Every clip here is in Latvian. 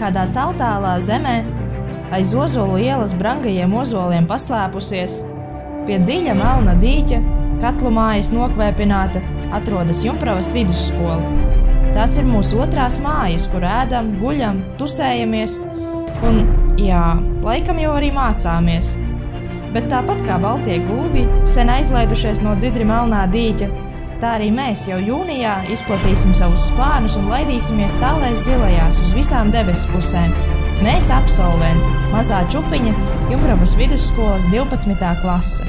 kādā tāltālā zemē, aiz Ozolu ielas brangajiem ozoliem paslēpusies, pie dziļa melna dīķa, katlu mājas nokvēpināta, atrodas Jumpravas vidusskola. Tās ir mūsu otrās mājas, kur ēdam, guļam, tusējamies un, jā, laikam jau arī mācāmies. Bet tāpat kā baltie gulbi, sen aizlaidušies no dzidri melnā dīķa, tā arī mēs jau jūnijā izplatīsim savus spārnus un laidīsimies tālēs zilajās uz visām debesu pusēm. Mēs absolventi, mazā čupiņa, Jumpravas vidusskolas 12. klase.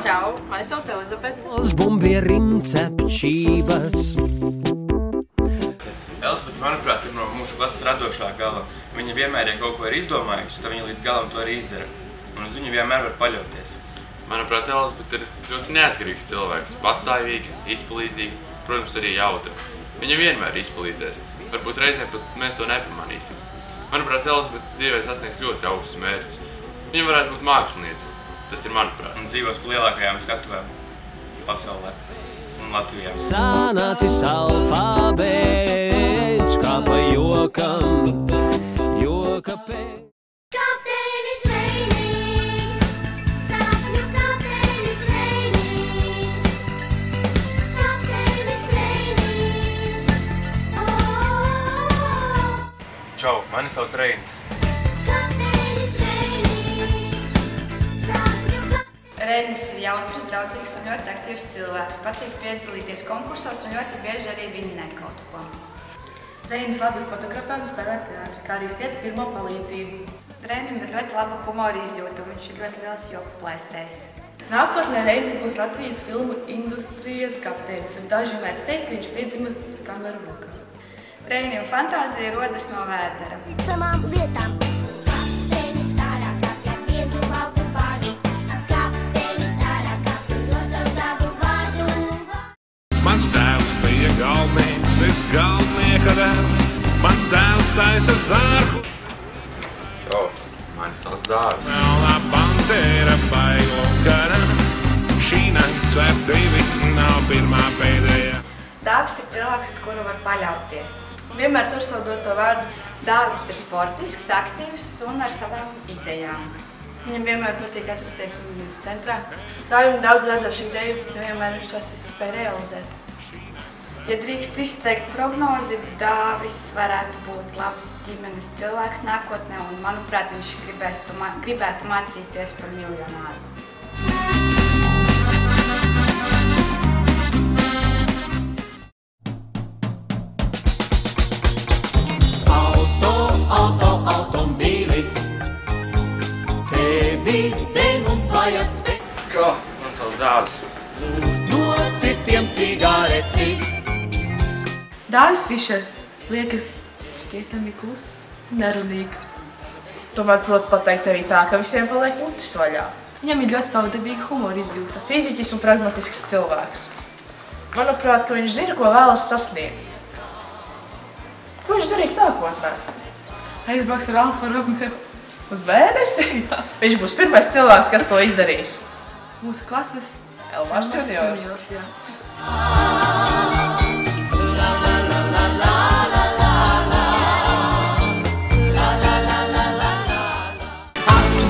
Čau, mani sauc Elizabete. Elizabete, manuprāt, ir no mūsu klases radošā gala. Viņa vienmēr, ja kaut ko ir izdomājusi, tad viņa līdz galam to arī izdara. Un uz viņu vienmēr var paļauties. Manuprāt, Elizabete ir ļoti neatkarīgs cilvēks, pastāvīga, izpalīdzīga, protams, arī jautra. Viņa vienmēr izpalīdzēs. Varbūt reizēm pat mēs to nepamanīsim. Manuprāt, Elizabete dzīvē sasniegs ļoti augstus mērķus. Viņa varētu būt māksliniece. Tas ir manuprāt. Un dzīvos pa lielākajām skatuvēm pasaulē un Latvijā. Sanācis alfabēts, kā pa jokam, joka pēc. Kapteinis Reinis, sapņu kapteinis Reinis, kapteinis Reinis, Čau, mani sauc Reinis. Reinis ir jautrs, draudzīgs un ļoti aktīvs cilvēks. Patīk piedalīties konkursos un ļoti bieži arī vinnē kaut ko. Reinis labi fotografē un spēlē teātri, kā arī sniedz pirmo palīdzību. Reinim ir ļoti laba humora izjūta un viņš ir ļoti liels joku plēsējs. Nākotnē Reinis būs Latvijas filmu industrijas kapteinis, un daži mēdz teikt, ka viņš piedzima kameru rokās. Reinim fantāzija rodas no vēdera. Ticamām lietām. Kapteinis ārā kapja biezu baltu pāri. Kapteinis ārā kapja nosauc savu vārdu. Mans tēvs bija galvnieks, es galvnieka dēls. Mans tēvs taisa zārku. Čau, mani sauc Dāvis. Melnā bandera bailu gara. Šī nakts ar tevi nav pirmā pēdējā. Dāvis ir cilvēks, uz kuru var paļauties. Vienmēr tur savu doto vārdu. Dāvis ir sportisks, aktīvs un ar savām idejām. Viņam vienmēr patīk atrasties uzmanības centrā. Dāvim daudz radošu ideju, bet nevienmēr viņš tās visu spēj realizēt. Ja drīkst izteikt prognozi, Dāvis varētu būt labs ģimenes cilvēks nākotnē un, manuprāt, viņš gribētu mācīties par miljonāru. Automobīli, tevis dēmons vajag spēt. Čau, man sauc Dāvis. No citiem cigareti. Dāvis Fišers liekas šķietami kluss, nerunīgs. Tomēr prot pateikt arī tā, ka visiem paliek mutes vaļā. Viņam ir ļoti savdabīga humora izjūta, fiziķis un pragmatisks cilvēks. Manuprāt, ka viņš zina, ko vēlas sasniegt. Ko viņš darīs nākotnē? Aizbrauks ar Alfa Romeo uz mēnesi? Viņš būs pirmais cilvēks, kas to izdarīs. Mūsu klases Elmars Juniors.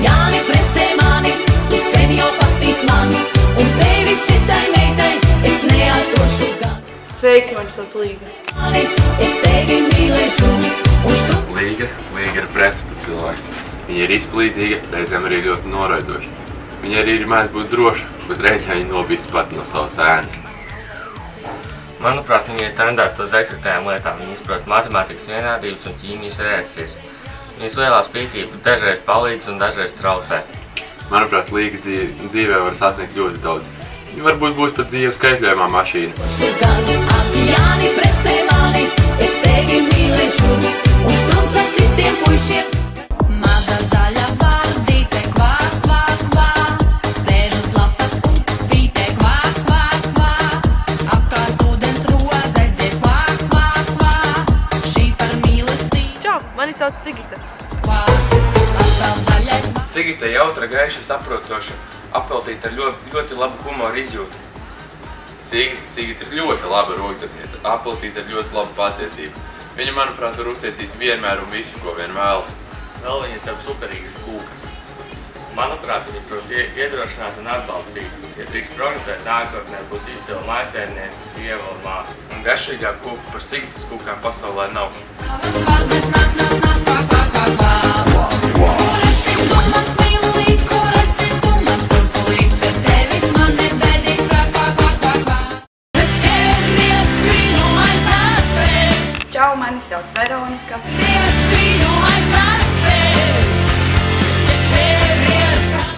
Jāni precē mani, tu sen jau patīc man, un tevi citai meitai es neatošu gan. Sveiki, mani sauc Līga. Es tevi mīlēšu, un Līga ir pretstatu cilvēks. Viņa ir izpalīdzīga, reizēm arī ļoti noraidoša. Viņa arī mēdz būt droša, bet reizēm viņa nobīst pat no savas ēnas. Manuprāt, viņa ir tendēta uz eksaktējām lietām. Viņa izprot matemātikas vienādības un ķīmijas reakcijas. Viņas lielā spītība dažreiz palīdz un dažreiz traucē. Manuprāt, Līga dzīvē var sasniegt ļoti daudz. Viņa varbūt būs pat dzīves skaitļojumā mašīna. Jāni precē mani, es tevi mīlēšu, un strunc ar citiem puišiem. Mazā Sigita jautra, gaiša, saprotoša, apveltīta ar ļoti labu humoru izjūtu. Sigita ir ļoti laba rokdarbniece, apveltīta ar ļoti labu pacietību. Viņa, manuprāt, var uztaisīt vienmēr un visu, ko vien vēlas. Vēl viņa cep superīgas kūkas. Manuprāt, viņa prot iedrošināt un atbalstīt. Ja drīkst prognozēt, nākotnē būs izcila mājsaimniece, sieva un māsa. Un garšīgāk kūku par Sigitas kūkām pasaulē nav. Čau, mani sauc Veronika.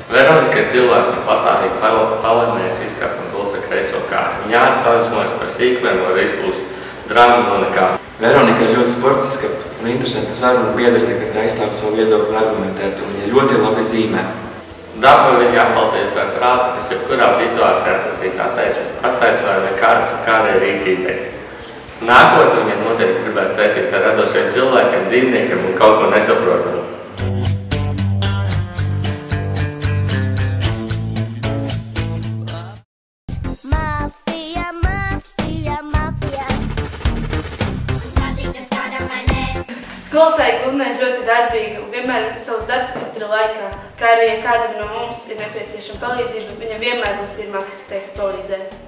Veronika ir cilvēks, man pastāvīgi palēmējas izkāp un dulca kreiso kāju. Viņa ādas sadusmojas par sīkumiem, var izplūst drāmu no nekā. Veronika ir ļoti sportiska un interesanta saruna biedrene, kad tā izstāv savu viedokli argumentēt, un viņa ļoti labi zīmē. Daba viņa apvalties ar prātu, kas jebkurā situācijā atradīs attaisnojumu kādai rīcībai. Nākotnē viņa noteikti gribētu saistīt ar radošiem cilvēkiem, dzīvniekiem un kaut ko nesaprotamu. Mafija, mafija, mafija. Patīkas kādam vai nē? Skolotāja Gunne ir ļoti darbīga un vienmēr savus darbus izdara laikā, kā arī, ja kādam no mums ir nepieciešama palīdzība, viņa vienmēr būs pirmā, kas teiks palīdzēt.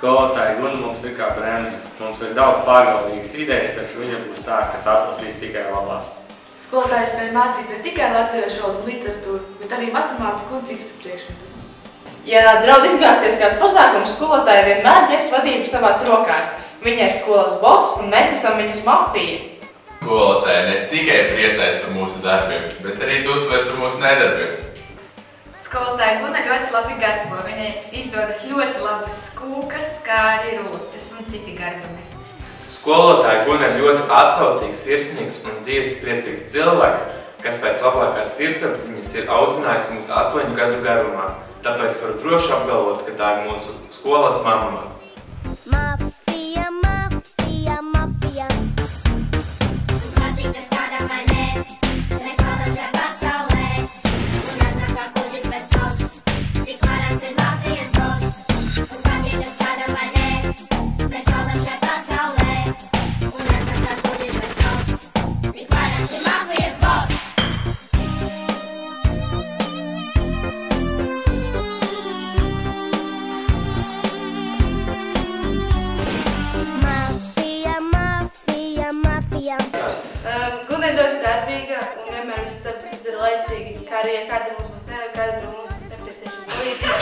Skolotāja Gunne mums ir kā bremzes. Mums ir daudz pārgalvīgas idejas, taču viņa būs tā, kas atlasīs tikai labās. Skolotājs spēja mācīt ne tikai latviešu valodu un literatūru, bet arī matemātiku un citus priekšmetus. Ja draud izgāzties kāds pasākums, skolotāja vienmēr ņems vadību savās rokās. Viņa ir skolas boss un mēs esam viņas mafija. Skolotāja ne tikai priecājas par mūsu darbiem, bet arī dusmojas par mūsu nedarbiem. Skolotāja Gunne ļoti labi gatavo. Viņai izdodas ļoti labas kūkas, kā arī rūtes un citi gardumi. Skolotāja Gunne ir ļoti atsaucīgs, sirsnīgs un dzīvespriecīgs cilvēks, kas pēc labākās sirdsapziņas ir audzinājusi mūs 8 gadu garumā. Tāpēc varu droši apgalvot, ka tā ir mūsu skolas mamma. Mafija, mafija, mafija. Patīkas kādam vai nē? Mēs valdam šai pasaulē. Un esam kā kuģis bez sos. Tik varants ir mafijas boss. Un patīkas kādam vai nē? Mēs valdam šai pasaulē. Un esam kā kuģis bez sos. Tik varants ir mafijas boss. Mafija, mafija, mafija. Gunne ir ļoti darbīga un vienmēr visus darbus izdara laicīgi, kā arī, ja kāda mums būs kāda no mums būs nepieciešama palīdzība.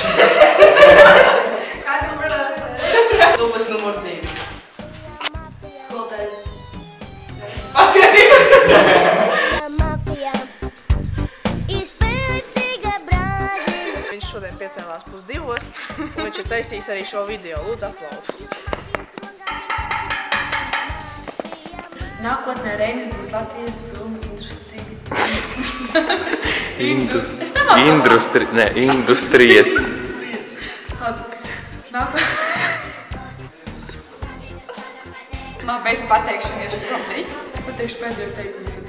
Kādam varētu? Dubas numur 2. Skolotāja. Mafija. Izpēcīga brāži. Viņš šodien piecēlās 1:30 un viņš ir taisījis arī šo video. Lūdzu, aplausus. Nākotnē Reinis būs Latvijas filmu Industrijas. Labi, es pateikšu vienkārši prom drīkst. Es pateikšu pēdējo teikumu tad.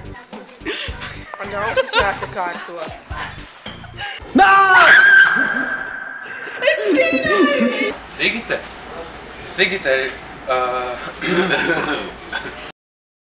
Man jau augstas jāsakārto. Sigita ir...